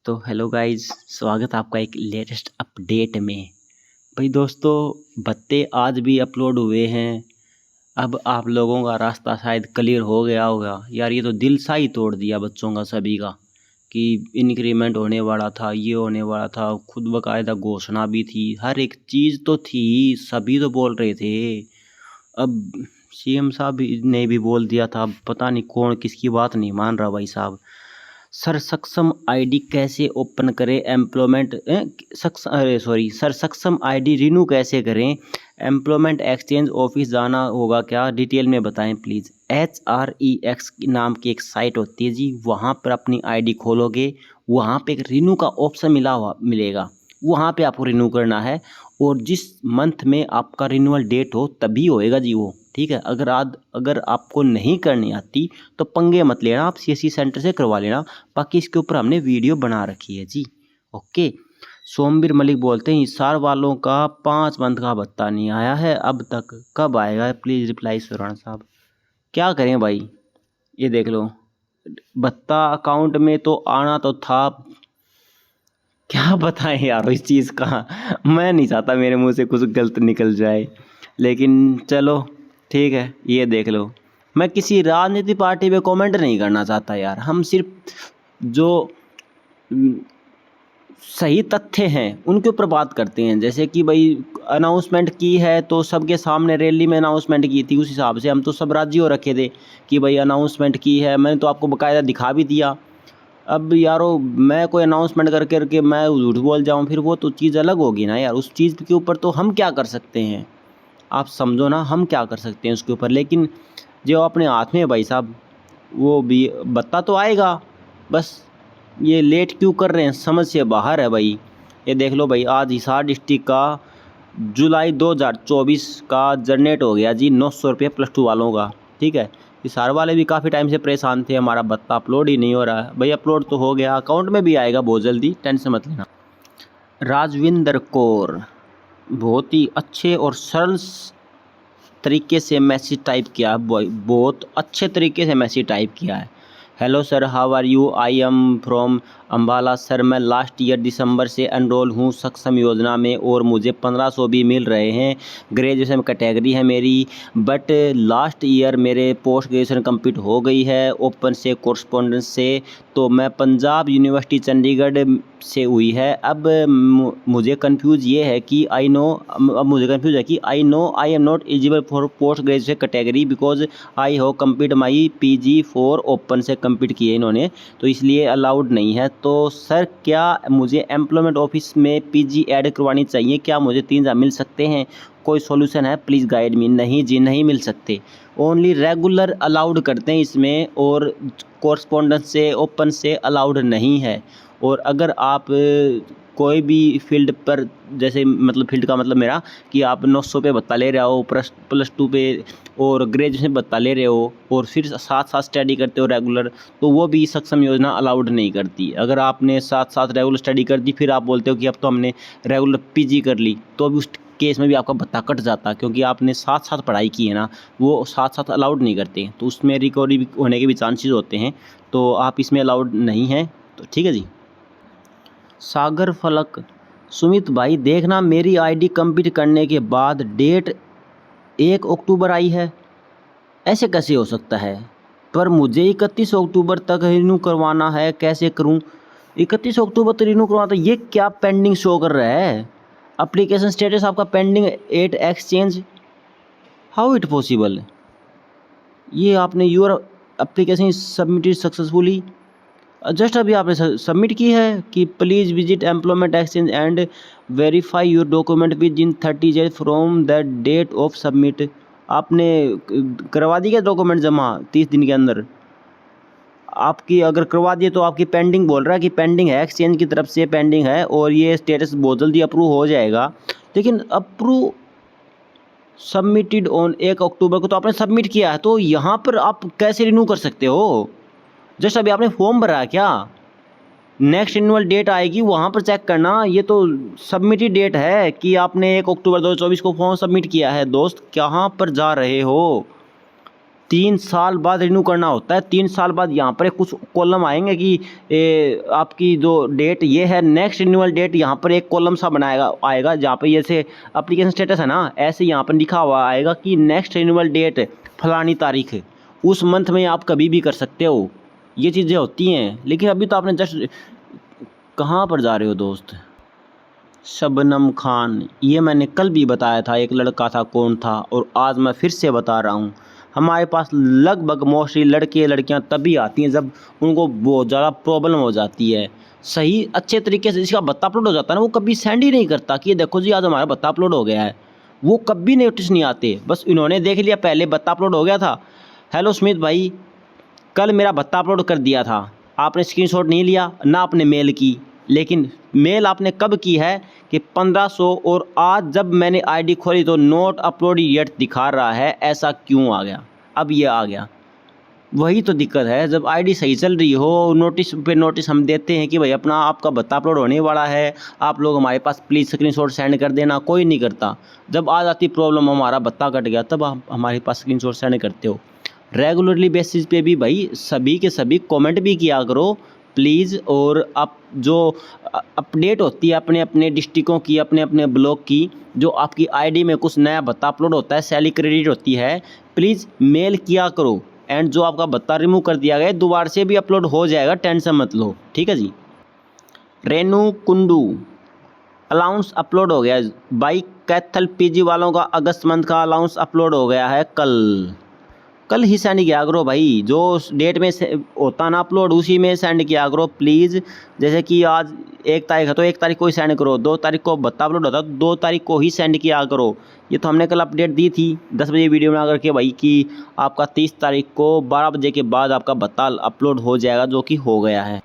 तो hello guys, स्वागत है आपका एक लेटेस्ट अपडेट में। भाई दोस्तों, भत्ते आज भी अपलोड हुए हैं। अब आप लोगों का रास्ता शायद क्लियर हो गया होगा। यार ये तो दिल सा ही तोड़ दिया बच्चों का सभी का कि इंक्रीमेंट होने वाला था, ये होने वाला था। खुद बकायदा घोषणा भी थी, हर एक चीज़ तो थी, सभी तो बोल रहे थे। अब सीएम साहब ने भी बोल दिया था। अब पता नहीं कौन किसकी बात नहीं मान रहा भाई साहब। सर सक्षम आईडी कैसे ओपन करें, एम्प्लॉयमेंट सर सक्षम आईडी रिन्यू कैसे करें, एम्प्लॉयमेंट एक्सचेंज ऑफिस जाना होगा क्या, डिटेल में बताएं प्लीज़। HREX नाम की एक साइट होती है जी, वहाँ पर अपनी आईडी खोलोगे, वहाँ पे एक रिन्यू का ऑप्शन मिलेगा, वहाँ पे आपको रिन्यू करना है। और जिस मंथ में आपका रिन्यूअल डेट हो तभी होएगा जी वो, ठीक है। अगर आपको नहीं करनी आती तो पंगे मत लेना, आप CSC सेंटर से करवा लेना। बाकी इसके ऊपर हमने वीडियो बना रखी है जी। ओके। सोमवीर मलिक बोलते हैं हिसार वालों का 5 मंथ का भत्ता नहीं आया है अब तक, कब आएगा प्लीज़ रिप्लाई सुराना साहब। क्या करें भाई, ये देख लो, भत्ता अकाउंट में तो आना तो था, क्या बताएं यार इस चीज़ का। मैं नहीं चाहता मेरे मुंह से कुछ गलत निकल जाए, लेकिन चलो ठीक है। ये देख लो, मैं किसी राजनीति पार्टी पे कमेंट नहीं करना चाहता यार। हम सिर्फ जो सही तथ्य हैं उनके ऊपर बात करते हैं। जैसे कि भाई अनाउंसमेंट की है तो सबके सामने रैली में अनाउंसमेंट की थी, उस हिसाब से हम तो सब राजी हो रखे थे कि भाई अनाउंसमेंट की है। मैंने तो आपको बकायदा दिखा भी दिया। अब यारो मैं कोई अनाउंसमेंट करके मैं झूठ बोल जाऊं, फिर वो तो चीज़ अलग होगी ना यार। उस चीज़ के ऊपर तो हम क्या कर सकते हैं, आप समझो ना, हम क्या कर सकते हैं उसके ऊपर। लेकिन जो अपने हाथ में है भाई साहब, वो भी बत्ता तो आएगा, बस ये लेट क्यों कर रहे हैं समझ से बाहर है भाई। ये देख लो भाई, आज हिसार डिस्ट्रिक्ट का जुलाई 2024 का जनरेट हो गया जी 900 रुपये +2 वालों का, ठीक है। हिसार वाले भी काफ़ी टाइम से परेशान थे, हमारा भत्ता अपलोड ही नहीं हो रहा है। भाई अपलोड तो हो गया, अकाउंट में भी आएगा बहुत जल्दी, टेंशन मत लेना। राजविंदर कौर बहुत ही अच्छे और सरल तरीके से मैसेज टाइप किया, बहुत अच्छे तरीके से मैसेज टाइप किया है। Hello sir, how are you, I am from Ambala sir. मैं लास्ट ईयर दिसंबर से एनरोल हूँ सक्षम योजना में और मुझे 1500 भी मिल रहे हैं। ग्रेजुएशन कैटेगरी है मेरी, बट लास्ट ईयर मेरे पोस्ट ग्रेजुएशन कंप्लीट हो गई है ओपन से कोरस्पोंडेंस से। तो मैं पंजाब यूनिवर्सिटी चंडीगढ़ से हुई है। अब मुझे कंफ्यूज ये है कि I know I am not eligible for post graduation category because I हो कंप्लीट माई PG4 ओपन से कंप्लीट किए इन्होंने, तो इसलिए अलाउड नहीं है। तो सर क्या मुझे एम्प्लॉयमेंट ऑफिस में PG ऐड करवानी चाहिए, क्या मुझे 3,000 मिल सकते हैं, कोई सॉल्यूशन है प्लीज़ गाइड मी। नहीं जी, नहीं मिल सकते, ओनली रेगुलर अलाउड करते हैं इसमें, और कोरस्पोंडेंस से ओपन से अलाउड नहीं है। और अगर आप कोई भी फील्ड पर, जैसे मतलब फील्ड का मतलब मेरा कि आप 900 पे भत्ता ले रहे हो +2 पे, और ग्रेजुएशन भत्ता ले रहे हो और फिर साथ साथ स्टडी करते हो रेगुलर, तो वो भी सक्षम योजना अलाउड नहीं करती। अगर आपने साथ साथ रेगुलर स्टडी कर दी, फिर आप बोलते हो कि अब तो हमने रेगुलर PG कर ली, तो भी उस केस में भी आपका भत्ता कट जाता, क्योंकि आपने साथ साथ पढ़ाई की है ना, वो साथ साथ अलाउड नहीं करते, तो उसमें रिकवरी होने के भी चांसेस होते हैं। तो आप इसमें अलाउड नहीं हैं, तो ठीक है जी। सागर फलक, सुमित भाई देखना मेरी आईडी कंप्लीट करने के बाद डेट 1 अक्टूबर आई है, ऐसे कैसे हो सकता है। पर मुझे 31 अक्टूबर तक रिन्यू करवाना है, कैसे करूं। 31 अक्टूबर तक रिन्यू करवाना, तो ये क्या पेंडिंग शो कर रहा है। एप्लीकेशन स्टेटस आपका pending 8 exchange, how it possible. ये आपने your application submitted successfully, just अभी आपने सबमिट की है कि please visit employment exchange and verify your document within 30 days from the date of submit. आपने करवा दी क्या डॉक्यूमेंट जमा 30 दिन के अंदर। आपकी अगर करवा दिए तो आपकी पेंडिंग बोल रहा है कि पेंडिंग है, एक्सचेंज की तरफ से पेंडिंग है, और ये स्टेटस बहुत जल्दी अप्रूव हो जाएगा। लेकिन अप्रूव सबमिटेड ऑन 1 अक्टूबर को तो आपने सबमिट किया है, तो यहाँ पर आप कैसे रिन्यू कर सकते हो। जस्ट अभी आपने फॉर्म भरा क्या, नेक्स्ट रिन्यूअल डेट आएगी वहाँ पर चेक करना। ये तो सबमिटेड डेट है कि आपने 1 अक्टूबर 2024 को फॉर्म सबमिट किया है। दोस्त कहाँ पर जा रहे हो, 3 साल बाद रिन्यू करना होता है। 3 साल बाद यहाँ पर कुछ कॉलम आएंगे कि आपकी जो डेट ये है, नेक्स्ट रिन्यूअल डेट, यहाँ पर एक कॉलम सा बनाएगा आएगा जहाँ पे जैसे एप्लीकेशन स्टेटस है ना, ऐसे यहाँ पर लिखा हुआ आएगा कि नेक्स्ट रिन्यूअल डेट फलानी तारीख है, उस मंथ में आप कभी भी कर सकते हो। ये चीज़ें होती हैं। लेकिन अभी तो आपने जस्ट, कहाँ पर जा रहे हो दोस्त? शबनम खान, ये मैंने कल भी बताया था एक लड़का था, कौन था, और आज मैं फिर से बता रहा हूँ। हमारे पास लगभग मोस्टली लड़के लड़कियाँ तभी आती हैं जब उनको बहुत ज़्यादा प्रॉब्लम हो जाती है। सही अच्छे तरीके से जिसका भत्ता अपलोड हो जाता है ना, वो कभी सेंड ही नहीं करता कि ये देखो जी आज हमारा भत्ता अपलोड हो गया है। वो कभी नोटिस नहीं आते, बस इन्होंने देख लिया पहले भत्ता अपलोड हो गया था, हेलो स्मिथ भाई कल मेरा भत्ता अपलोड कर दिया था, आपने स्क्रीनशॉट नहीं लिया ना, आपने मेल की। लेकिन मेल आपने कब की है कि 1500, और आज जब मैंने आईडी खोली तो नोट अपलोड येट दिखा रहा है, ऐसा क्यों आ गया? अब ये आ गया, वही तो दिक्कत है। जब आईडी सही चल रही हो, नोटिस पे नोटिस हम देते हैं कि भाई अपना आपका भत्ता अपलोड होने वाला है, आप लोग हमारे पास प्लीज़ स्क्रीनशॉट सेंड कर देना, कोई नहीं करता। जब आ जाती प्रॉब्लम हमारा भत्ता कट गया, तब आप हमारे पास स्क्रीनशॉट सेंड करते हो। रेगुलरली बेसिस पे भी भाई सभी के सभी कमेंट भी किया करो प्लीज़। और आप जो अपडेट होती है अपने अपने डिस्ट्रिक्टों की, अपने अपने ब्लॉक की, जो आपकी आईडी में कुछ नया भत्ता अपलोड होता है, सैलरी क्रेडिट होती है, प्लीज़ मेल किया करो। एंड जो आपका भत्ता रिमूव कर दिया गया दोबारा से भी अपलोड हो जाएगा, टेंशन मत लो, ठीक है जी। रेनू कुंडू, अलाउंस अपलोड हो गया भाई, कैथल पीजी वालों का अगस्त मंथ का अलाउंस अपलोड हो गया है कल ही सेंड किया करो भाई, जो डेट में होता ना अपलोड उसी में सेंड किया करो प्लीज़। जैसे कि आज 1 तारीख है तो 1 तारीख को ही सेंड करो, 2 तारीख को भत्ता अपलोड होता तो 2 तारीख को ही सेंड किया करो। ये तो हमने कल अपडेट दी थी 10 बजे वीडियो बना करके भाई कि आपका 30 तारीख को 12 बजे के बाद आपका भत्ता अपलोड हो जाएगा, जो कि हो गया है।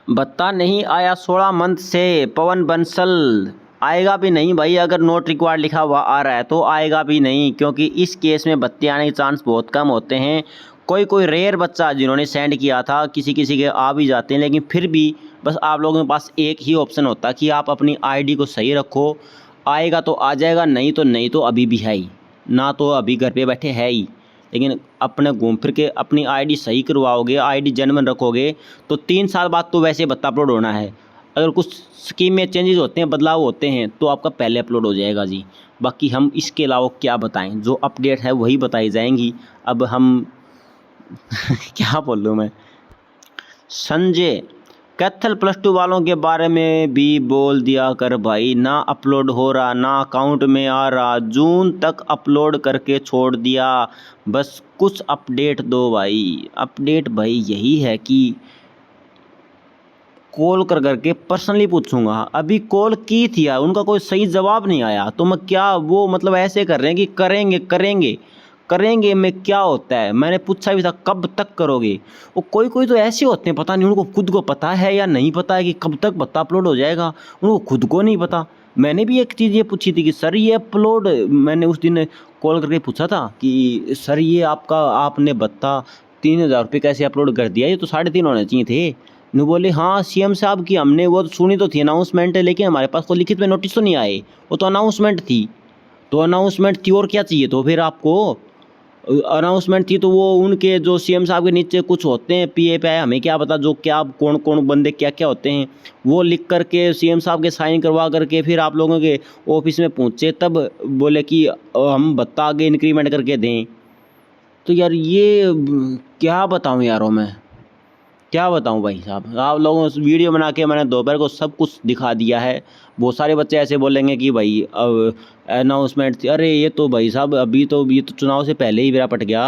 भत्ता नहीं आया 16 मंथ से, पवन बंसल आएगा भी नहीं भाई, अगर नोट रिक्वायर्ड लिखा हुआ आ रहा है तो आएगा भी नहीं, क्योंकि इस केस में भत्ते आने के चांस बहुत कम होते हैं। कोई रेयर बच्चा जिन्होंने सेंड किया था, किसी के आ भी जाते हैं, लेकिन फिर भी बस आप लोगों के पास एक ही ऑप्शन होता है कि आप अपनी आईडी को सही रखो, आएगा तो आ जाएगा, नहीं तो अभी भी है ही ना, तो अभी घर पे बैठे है ही। लेकिन अपने घूम फिर के अपनी आईडी सही करवाओगे, आईडी जेन्युइन रखोगे, तो 3 साल बाद तो वैसे भत्ता अपलोड होना है। अगर कुछ स्कीम में चेंजेस होते हैं, बदलाव होते हैं, तो आपका पहले अपलोड हो जाएगा जी। बाकी हम इसके अलावा क्या बताएं, जो अपडेट है वही बताई जाएंगी। अब हम क्या बोलूँ मैं। संजय, कैथल +2 वालों के बारे में भी बोल दिया कर भाई, ना अपलोड हो रहा ना अकाउंट में आ रहा, जून तक अपलोड करके छोड़ दिया, बस कुछ अपडेट दो भाई। अपडेट भाई यही है कि कॉल करके पर्सनली पूछूंगा। अभी कॉल की थी यार, उनका कोई सही जवाब नहीं आया, तो मैं क्या, वो मतलब ऐसे कर रहे हैं कि करेंगे में क्या होता है। मैंने पूछा भी था कब तक करोगे, वो कोई तो ऐसे होते हैं, पता नहीं उनको खुद को पता है या नहीं पता है कि कब तक भत्ता अपलोड हो जाएगा, उनको खुद को नहीं पता। मैंने भी एक चीज़ ये पूछी थी कि सर ये अपलोड, मैंने उस दिन कॉल करके पूछा था कि सर ये आपने भत्ता 3000 रुपये कैसे अपलोड कर दिया, ये तो 3.5 होने चाहिए थे। नु बोले हाँ सीएम साहब की हमने वो सुनी तो थी अनाउंसमेंट, लेकिन हमारे पास कोई लिखित में नोटिस तो नहीं आए, वो तो अनाउंसमेंट थी। तो अनाउंसमेंट थी और क्या चाहिए, तो फिर आपको अनाउंसमेंट थी तो वो उनके जो सीएम साहब के नीचे कुछ होते हैं पीए पे, हमें क्या पता जो क्या कौन बंदे क्या होते हैं, वो लिख करके सीएम साहब के साइन करवा करके फिर आप लोगों के ऑफिस में पहुँचे, तब बोले कि हम भत्ता आगे इंक्रीमेंट करके दें। तो यार ये क्या बताऊँ यारों, मैं क्या बताऊं भाई साहब। आप लोगों से वीडियो बना के मैंने दोपहर को सब कुछ दिखा दिया है। बहुत सारे बच्चे ऐसे बोलेंगे कि भाई अब अनाउंसमेंट थी, अरे ये तो भाई साहब अभी तो ये तो चुनाव से पहले ही मेरा पट गया,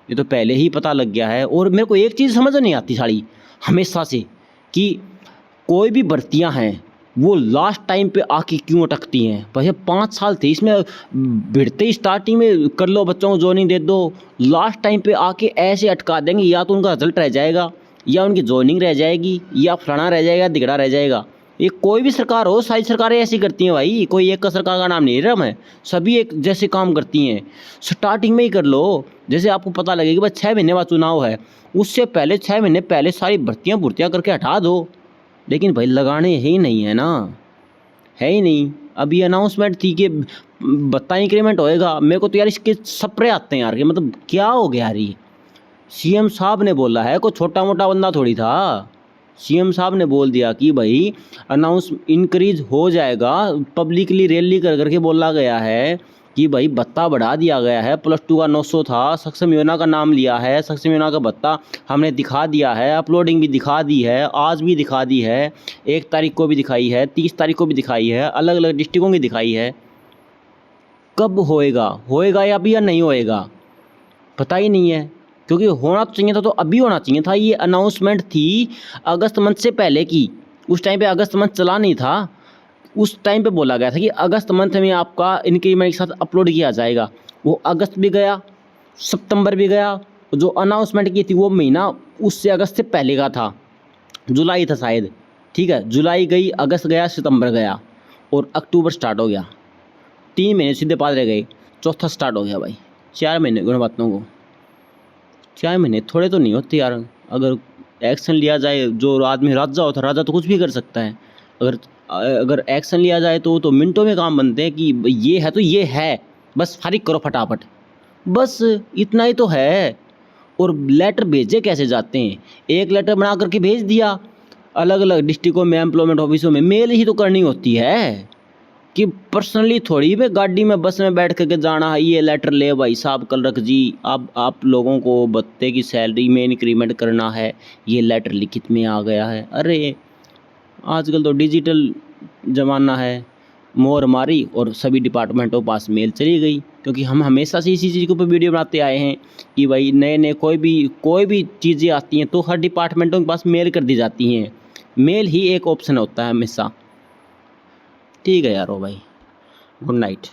ये तो पहले ही पता लग गया है। और मेरे को एक चीज़ समझ नहीं आती साली हमेशा से, कि कोई भी भर्तियां हैं वो लास्ट टाइम पे आके क्यों अटकती हैं। भैया 5 साल थे इसमें, भिड़ते ही स्टार्टिंग में कर लो, बच्चों को ज्वाइनिंग दे दो, लास्ट टाइम पे आके ऐसे अटका देंगे, या तो उनका रिजल्ट रह जाएगा, या उनकी ज्वाइनिंग रह जाएगी, या फलाना रह जाएगा, दिगड़ा रह जाएगा। ये कोई भी सरकार हो, सारी सरकारें ऐसी करती हैं भाई, कोई एक का सरकार का नाम नहीं ले रहा मैं, सभी एक जैसे काम करती हैं। स्टार्टिंग में ही कर लो, जैसे आपको पता लगेगा भाई 6 महीने बाद चुनाव है, उससे पहले 6 महीने पहले सारी भर्तियाँ करके हटा दो। लेकिन भाई लगाने ही नहीं है ना, है ही नहीं। अभी अनाउंसमेंट थी कि भत्ता इंक्रीमेंट होएगा। मेरे को तो यार इसके सपरे आते हैं यार कि मतलब क्या हो गया यार ये। सीएम साहब ने बोला है, कोई छोटा मोटा बंदा थोड़ी था। सीएम साहब ने बोल दिया कि भाई अनाउंस इंक्रीज हो जाएगा, पब्लिकली रैली कर करके बोला गया है कि भाई भत्ता बढ़ा दिया गया है। +2 का 900 था, सक्षम योजना का नाम लिया है, सक्षम योजना का भत्ता हमने दिखा दिया है, अपलोडिंग भी दिखा दी है, आज भी दिखा दी है, 1 तारीख को भी दिखाई है, 30 तारीख को भी दिखाई है, अलग अलग डिस्ट्रिक्टों की दिखाई है। कब होएगा या नहीं होएगा पता ही नहीं है, क्योंकि होना तो चाहिए था, तो अभी होना चाहिए था। ये अनाउंसमेंट थी अगस्त मंथ से पहले की, उस टाइम पे अगस्त मंथ चला नहीं था। उस टाइम पे बोला गया था कि अगस्त मंथ में आपका इंक्रीमेंट के साथ अपलोड किया जाएगा। वो अगस्त भी गया, सितंबर भी गया, जो अनाउंसमेंट की थी वो महीना उससे अगस्त से पहले का था, जुलाई था शायद। ठीक है, जुलाई गई, अगस्त गया, सितंबर गया और अक्टूबर स्टार्ट हो गया। 3 महीने सीधे पार रह गए, चौथा स्टार्ट हो गया भाई। 4 महीने गुण बातों को 4 महीने थोड़े तो नहीं होते यार। अगर एक्शन लिया जाए, जो आदमी राजा होता है, राजा तो कुछ भी कर सकता है। अगर एक्शन लिया जाए तो मिनटों में काम बनते हैं कि ये है तो ये है, बस फारिग करो फटाफट, बस इतना ही तो है। और लेटर भेजे कैसे जाते हैं, एक लेटर बना करके भेज दिया, अलग अलग डिस्ट्रिक्टों में, एम्प्लॉयमेंट ऑफिसों में मेल ही तो करनी होती है कि पर्सनली थोड़ी में गाड़ी में बस में बैठ करके जाना है। ये लेटर ले भाई साहब कल जी, अब आप लोगों को भत्ते की सैलरी में इंक्रीमेंट करना है, ये लेटर लिखित में आ गया है। अरे आजकल तो डिजिटल ज़माना है, मोहर मारी और सभी डिपार्टमेंटों के पास मेल चली गई। क्योंकि हम हमेशा से इसी चीज़ के ऊपर वीडियो बनाते आए हैं कि भाई नए नए कोई भी चीज़ें आती हैं तो हर डिपार्टमेंटों के पास मेल कर दी जाती हैं। मेल ही एक ऑप्शन होता है हमेशा। ठीक है यार, ओ भाई, गुड नाइट।